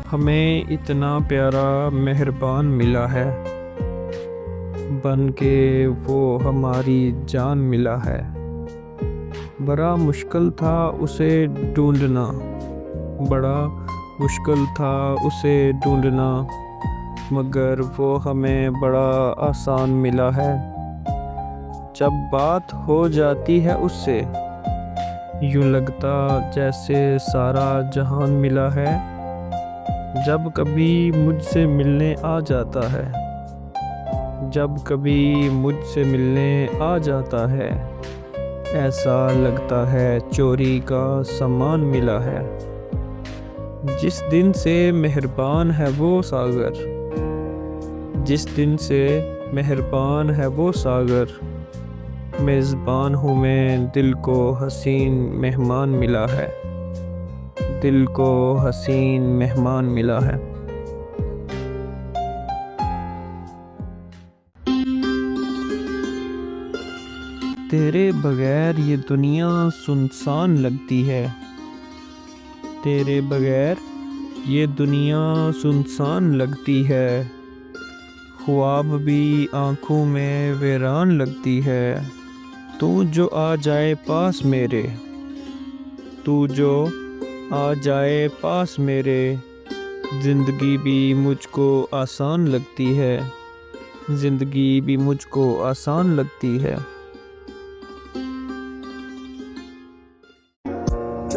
हमें इतना प्यारा मेहरबान मिला है, बन के वो हमारी जान मिला है। बड़ा मुश्किल था उसे ढूंढना, बड़ा मुश्किल था उसे ढूंढना, मगर वो हमें बड़ा आसान मिला है। जब बात हो जाती है उससे, यूँ लगता जैसे सारा जहान मिला है। जब कभी मुझसे मिलने आ जाता है, जब कभी मुझसे मिलने आ जाता है, ऐसा लगता है चोरी का सामान मिला है। जिस दिन से मेहरबान है वो सागर, जिस दिन से मेहरबान है वो सागर, मेज़बान हूँ मैं, दिल को हसीन मेहमान मिला है, दिल को हसीन मेहमान मिला है। तेरे बगैर ये दुनिया सुनसान लगती है, तेरे बगैर ये दुनिया सुनसान लगती है। ख्वाब भी आँखों में वीरान लगती है। तू जो आ जाए पास मेरे, तू जो आ जाए पास मेरे, ज़िंदगी भी मुझको आसान लगती है, ज़िंदगी भी मुझको आसान लगती है।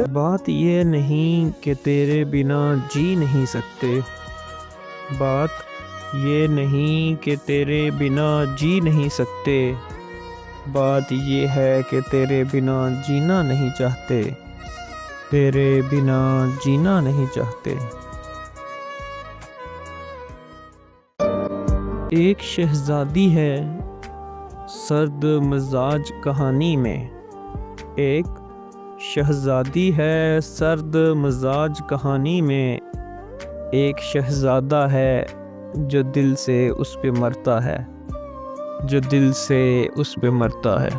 बात ये नहीं कि तेरे बिना जी नहीं सकते, बात ये नहीं कि तेरे बिना जी नहीं सकते, बात ये है कि तेरे बिना जीना नहीं चाहते, तेरे बिना जीना नहीं चाहते। एक शहज़ादी है सर्द मिजाज कहानी में, एक शहज़ादी है सर्द मिजाज कहानी में, एक शहज़ादा है जो दिल से उस पे मरता है, जो दिल से उस पे मरता है।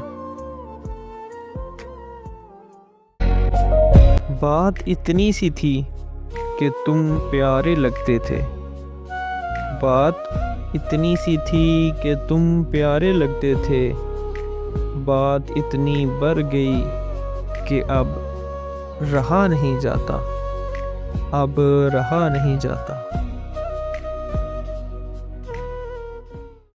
बात इतनी सी थी कि तुम प्यारे लगते थे, बात इतनी सी थी कि तुम प्यारे लगते थे, बात इतनी बढ़ गई कि अब रहा नहीं जाता, अब रहा नहीं जाता।